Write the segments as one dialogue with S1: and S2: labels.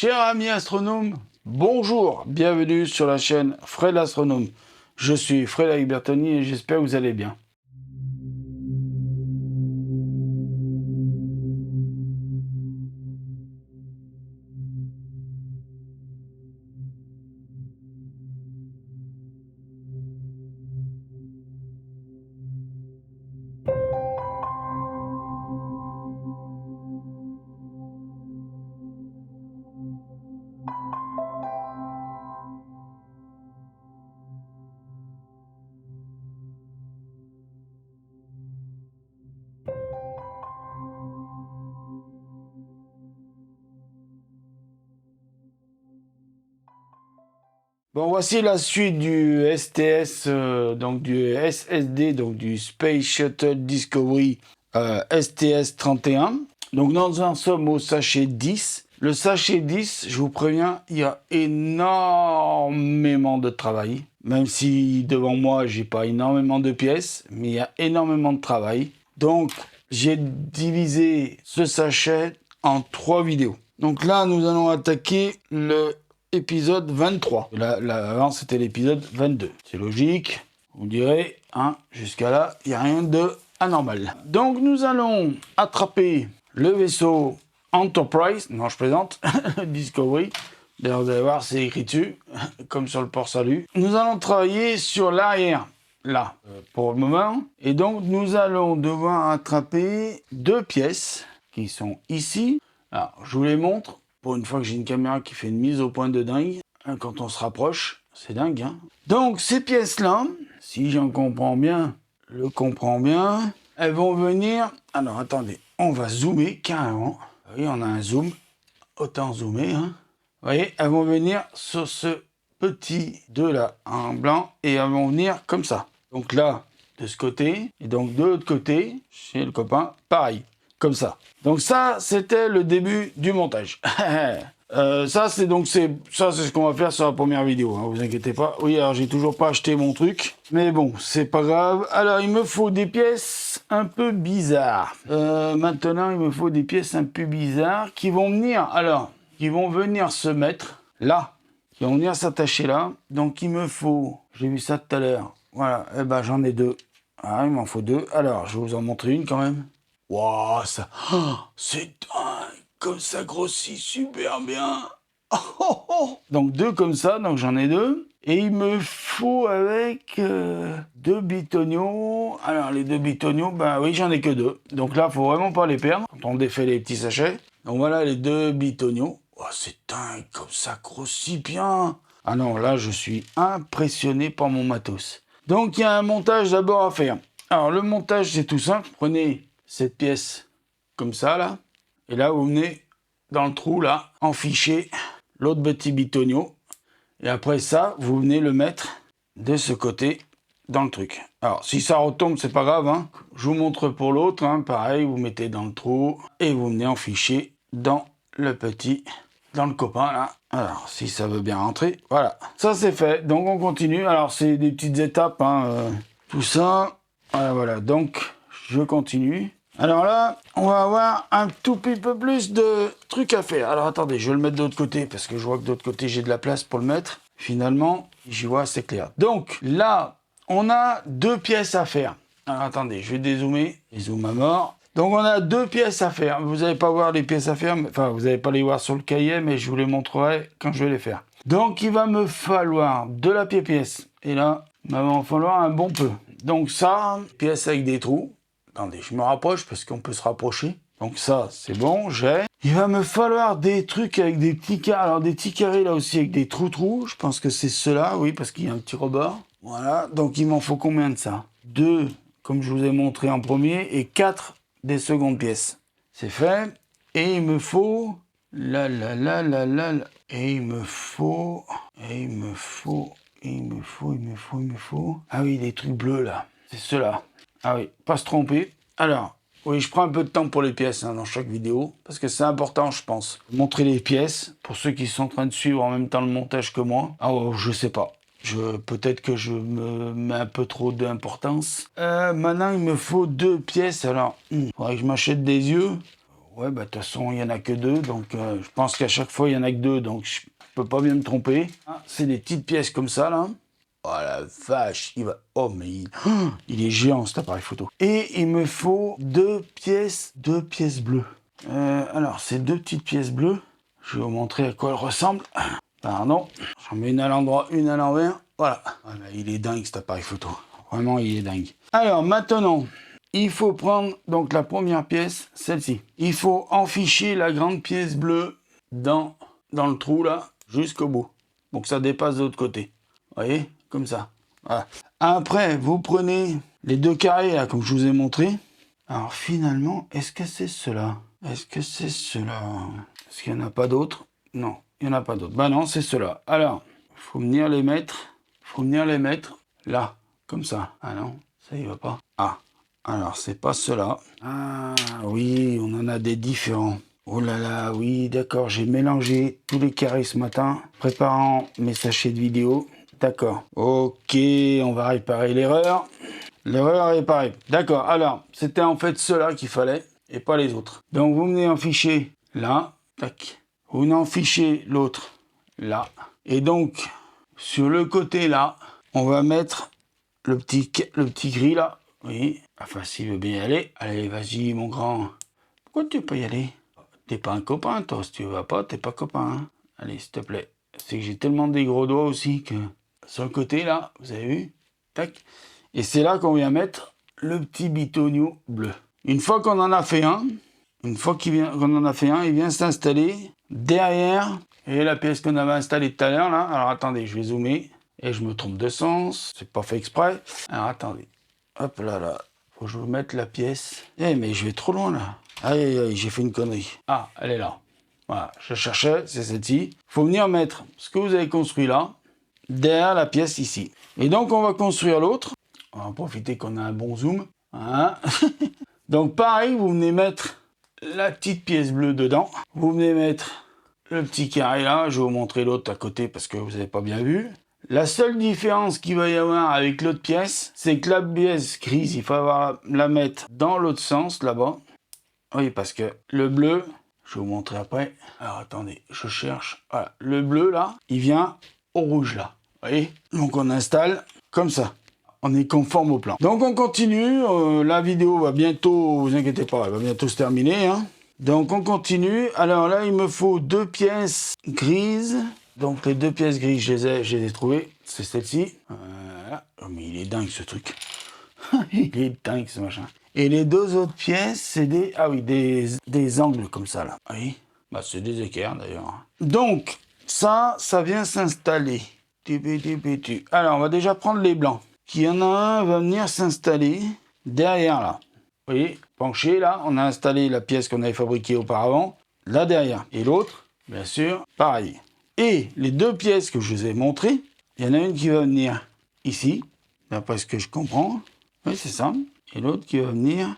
S1: Chers amis astronomes, bonjour, bienvenue sur la chaîne Fred l'astronome. Je suis Frédéric Bertoni et j'espère que vous allez bien. Bon, voici la suite du STS, donc du SSD, donc du Space Shuttle Discovery STS 31. Donc nous en sommes au sachet 10. Le sachet 10, je vous préviens, il y a énormément de travail. Même si devant moi, j'ai pas énormément de pièces, mais il y a énormément de travail. Donc, j'ai divisé ce sachet en 3 vidéos. Donc là, nous allons attaquer le épisode 23. Là, avant, c'était l'épisode 22. C'est logique, vous direz, hein, jusqu'à là, il n'y a rien de anormal. Donc, nous allons attraper le vaisseau Enterprise, non, je plaisante, Discovery. D'ailleurs, vous allez voir, c'est écrit dessus, comme sur le port-salut. Nous allons travailler sur l'arrière, là, pour le moment. Et donc, nous allons devoir attraper 2 pièces qui sont ici. Alors, je vous les montre. Pour une fois que j'ai une caméra qui fait une mise au point de dingue, quand on se rapproche, c'est dingue, hein. Donc, ces pièces-là, si j'en comprends bien, elles vont venir... Alors, attendez, on va zoomer carrément. Oui, on a un zoom. Autant zoomer, hein. Vous voyez, elles vont venir sur ce petit 2 là, en blanc, et elles vont venir comme ça. Donc là, de ce côté, et donc de l'autre côté, chez le copain, pareil. Comme ça. Donc ça, c'était le début du montage. Ça, c'est ce qu'on va faire sur la première vidéo. Hein, vous inquiétez pas. Oui, alors j'ai toujours pas acheté mon truc. Mais bon, c'est pas grave. Alors, il me faut des pièces un peu bizarres. Maintenant, il me faut des pièces un peu bizarres qui vont venir... Alors, qui vont venir se mettre là. Qui vont venir s'attacher là. Donc, il me faut... J'ai vu ça tout à l'heure. Voilà. Eh ben, j'en ai 2. Ah, il m'en faut 2. Alors, je vais vous en montrer une quand même. Waouh, ça, c'est dingue, comme ça grossit super bien. Donc 2 comme ça, donc j'en ai 2. Et il me faut avec 2 bitoniaux. Alors les 2 bitoniaux, ben oui, j'en ai que 2. Donc là, faut vraiment pas les perdre quand on défait les petits sachets. Donc voilà les 2 bitoniaux. Oh, c'est dingue, comme ça grossit bien. Ah non, là, je suis impressionné par mon matos. Donc il y a un montage d'abord à faire. Alors le montage, c'est tout simple. Prenez cette pièce comme ça là, et là vous venez dans le trou là, enficher l'autre petit bitonio, et après ça vous venez le mettre de ce côté dans le truc. Alors si ça retombe c'est pas grave, hein. Je vous montre pour l'autre, hein. Pareil, vous mettez dans le trou et vous venez enficher dans le petit, dans le copain là. Alors si ça veut bien rentrer, voilà, ça c'est fait. Donc on continue. Alors c'est des petites étapes, hein, tout ça. Voilà, donc je continue. Alors là, on va avoir un tout petit peu plus de trucs à faire. Alors attendez, je vais le mettre de l'autre côté, parce que je vois que de l'autre côté, j'ai de la place pour le mettre. Finalement, j'y vois assez clair. Donc là, on a 2 pièces à faire. Alors attendez, je vais dézoomer. Dézoom à mort. Donc on a 2 pièces à faire. Vous n'allez pas voir les pièces à faire, enfin vous n'allez pas les voir sur le cahier, mais je vous les montrerai quand je vais les faire. Donc il va me falloir de la pièce. Et là, il va m'en falloir un bon peu. Donc ça, pièce avec des trous. Attendez, je me rapproche parce qu'on peut se rapprocher. Donc ça, c'est bon, j'ai. Il va me falloir des trucs avec des petits carrés. Alors des petits carrés là aussi avec des trous. Je pense que c'est ceux-là, oui, parce qu'il y a un petit rebord. Voilà, donc il m'en faut combien de ça? 2, comme je vous ai montré en premier, et 4 des secondes pièces. C'est fait. Et il me faut... Et il me faut... Ah oui, des trucs bleus là. C'est ceux-là. Ah oui, pas se tromper. Alors, oui, je prends un peu de temps pour les pièces dans chaque vidéo, parce que c'est important, je pense. Montrer les pièces, pour ceux qui sont en train de suivre en même temps le montage que moi. Ah oh, je sais pas. Peut-être que je me mets un peu trop d'importance. Maintenant, il me faut 2 pièces. Alors, faudrait que je m'achète des yeux. Ouais, bah de toute façon, il n'y en a que deux, donc je pense qu'à chaque fois, il n'y en a que deux, donc je peux pas bien me tromper. Ah, c'est des petites pièces comme ça, là. Oh la vache, il va... Oh, mais il est géant, cet appareil photo. Et il me faut deux pièces bleues. Alors, ces deux petites pièces bleues, je vais vous montrer à quoi elles ressemblent. Pardon, j'en mets une à l'endroit, une à l'envers. Voilà. Voilà, il est dingue, cet appareil photo. Vraiment, il est dingue. Alors, maintenant... il faut prendre donc la première pièce, celle-ci. Il faut enficher la grande pièce bleue dans le trou là, jusqu'au bout. Donc ça dépasse de l'autre côté. Vous voyez, comme ça. Voilà. Après, vous prenez les deux carrés là, comme je vous ai montré. Alors finalement, est-ce que c'est cela? Est-ce que c'est cela? Est-ce qu'il n'y en a pas d'autres? Non, il n'y en a pas d'autres. Bah non, c'est cela. Alors, il faut venir les mettre. Là, comme ça. Ah non, ça y va pas. Ah. Alors, c'est pas cela. Ah oui, on en a des différents. Oh là là, oui, d'accord, j'ai mélangé tous les carrés ce matin, préparant mes sachets de vidéo. D'accord. Ok, on va réparer l'erreur. L'erreur est réparée. D'accord, alors, c'était en fait cela qu'il fallait, et pas les autres. Donc, vous venez en ficher là, tac. Vous venez en ficher l'autre là. Et donc, sur le côté là, on va mettre le petit gris là. Oui, enfin s'il veut bien y aller. Allez, vas-y mon grand. Pourquoi tu peux y aller? T'es pas un copain toi, si tu vas pas, t'es pas copain. Hein. Allez, s'il te plaît. C'est que j'ai tellement des gros doigts aussi que... Sur le côté là, vous avez vu? Tac. Et c'est là qu'on vient mettre le petit bitonio bleu. Une fois qu'on en a fait un, qu'on en a fait un, il vient s'installer derrière. Et la pièce qu'on avait installée tout à l'heure là. Alors attendez, je vais zoomer. Et je me trompe de sens. C'est pas fait exprès. Alors attendez. Hop là, là. Faut que je vous mette la pièce. Eh, mais je vais trop loin, là. Aïe, aïe, aïe, j'ai fait une connerie. Ah, elle est là. Voilà, je cherchais, c'est celle-ci. Faut venir mettre ce que vous avez construit là, derrière la pièce ici. Et donc, on va construire l'autre. On va en profiter qu'on a un bon zoom. Hein. Donc, pareil, vous venez mettre la petite pièce bleue dedans. Vous venez mettre le petit carré là. Je vais vous montrer l'autre à côté parce que vous n'avez pas bien vu. La seule différence qu'il va y avoir avec l'autre pièce, c'est que la pièce grise, il va la mettre dans l'autre sens, là-bas. Oui, parce que le bleu, je vais vous montrer après. Alors, attendez, je cherche. Voilà, le bleu, là, il vient au rouge, là. Vous voyez? Donc, on installe comme ça. On est conforme au plan. Donc, on continue. La vidéo va bientôt, vous inquiétez pas, elle va bientôt se terminer. Hein. Donc, on continue. Alors là, il me faut deux pièces grises. Donc les deux pièces grises, je les ai trouvées. C'est celle-ci. Voilà. Oh, mais il est dingue ce truc. Il est dingue ce machin. Et les deux autres pièces, c'est des... Ah oui, des angles comme ça là. Oui. Bah, c'est des équerres d'ailleurs. Donc, ça vient s'installer. Alors, on va déjà prendre les blancs. Il y en a un va venir s'installer derrière là. Vous voyez, penché là, on a installé la pièce qu'on avait fabriquée auparavant, là derrière. Et l'autre, bien sûr, pareil. Et les deux pièces que je vous ai montrées, il y en a une qui va venir ici, d'après ce que je comprends. Oui, c'est ça. Et l'autre qui va venir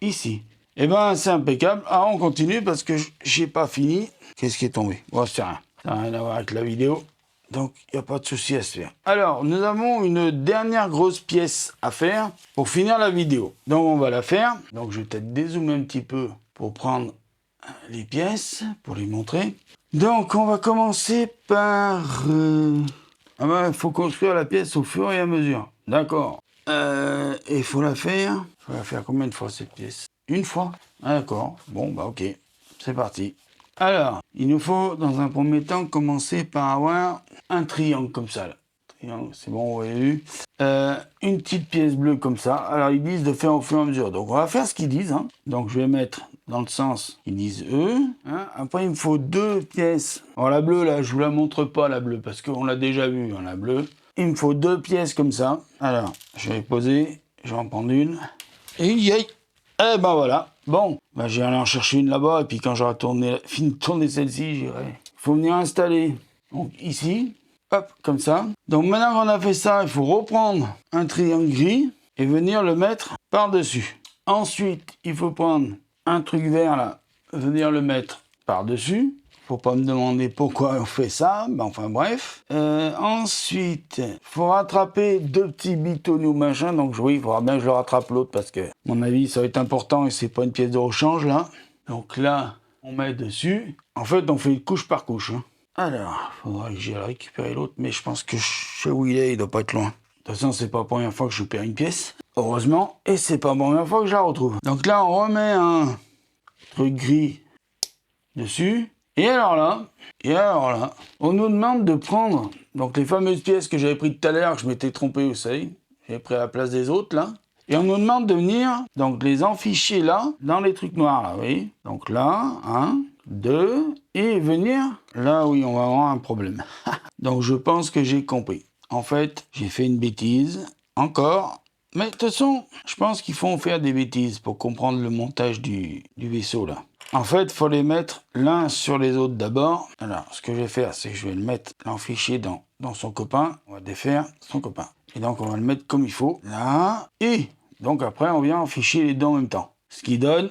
S1: ici. Eh ben, c'est impeccable. Ah, on continue parce que j'ai pas fini. Qu'est-ce qui est tombé? Bon, c'est rien. Ça n'a rien à voir avec la vidéo. Donc, il n'y a pas de souci à se faire. Alors, nous avons une dernière grosse pièce à faire pour finir la vidéo. Donc, on va la faire. Donc, je vais peut-être dézoomer un petit peu pour prendre les pièces, pour les montrer. Donc, on va commencer par... Ah ben, il faut construire la pièce au fur et à mesure. D'accord. Et il faut la faire... Il faut la faire combien de fois, cette pièce? Une fois. Ah, d'accord. Bon, bah ok. C'est parti. Alors, il nous faut, dans un premier temps, commencer par avoir un triangle comme ça. Là. Triangle, c'est bon, vous avez vu. Une petite pièce bleue comme ça. Alors, ils disent de faire au fur et à mesure. Donc, on va faire ce qu'ils disent. Hein. Donc, je vais mettre dans le sens qu'ils disent eux. Hein. Après, il me faut deux pièces. Alors, la bleue, là, je vous la montre pas, la bleue, parce qu'on l'a déjà vue, hein, la bleue. Il me faut deux pièces comme ça. Alors, je vais les poser. Je vais en prendre une. Et yay! Eh ben voilà. Bon, ben, j'irai en chercher une là-bas. Et puis, quand j'aurai fini de tourner celle-ci, j'irai. Il faut venir installer. Donc, ici. Hop, comme ça. Donc maintenant qu'on a fait ça, il faut reprendre un triangle gris et venir le mettre par-dessus. Ensuite, il faut prendre un truc vert là, venir le mettre par-dessus. Faut pas me demander pourquoi on fait ça, ben enfin bref. Ensuite, faut rattraper deux petits bitonneaux machin. Donc oui, il faudra bien que je le rattrape l'autre parce que, à mon avis, ça va être important et c'est pas une pièce de rechange là. Donc là, on met dessus. En fait, on fait couche par couche. Hein. Alors, il faudrait que j'aille récupérer l'autre, mais je pense que je sais où il est, il doit pas être loin. De toute façon, c'est pas la première fois que je perds une pièce, heureusement, et c'est pas la première fois que je la retrouve. Donc là, on remet un truc gris dessus. Et alors là, on nous demande de prendre donc les fameuses pièces que j'avais prises tout à l'heure, que je m'étais trompé, vous savez, j'ai pris à la place des autres là. Et on nous demande de venir donc les enficher là, dans les trucs noirs là, vous voyez. Donc là, 1, 2, et venir là, oui, on va avoir un problème. Donc je pense que j'ai compris. En fait, j'ai fait une bêtise, encore. Mais de toute façon, je pense qu'il faut en faire des bêtises pour comprendre le montage du vaisseau là. En fait, il faut les mettre l'un sur les autres d'abord. Alors, ce que je vais faire, c'est que je vais le mettre, l'enficher dans son copain. On va défaire son copain. Et donc, on va le mettre comme il faut. Là. Et donc, après, on vient enficher les deux en même temps. Ce qui donne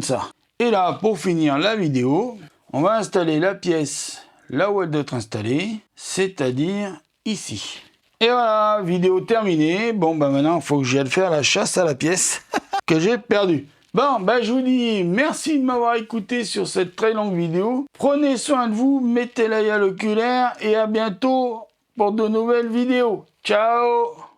S1: ça. Et là, pour finir la vidéo, on va installer la pièce là où elle doit être installée, c'est-à-dire ici. Et voilà, vidéo terminée. Bon, bah maintenant, il faut que j'aille faire la chasse à la pièce que j'ai perdue. Bon, bah je vous dis merci de m'avoir écouté sur cette très longue vidéo. Prenez soin de vous, mettez l'œil à l'oculaire et à bientôt pour de nouvelles vidéos. Ciao!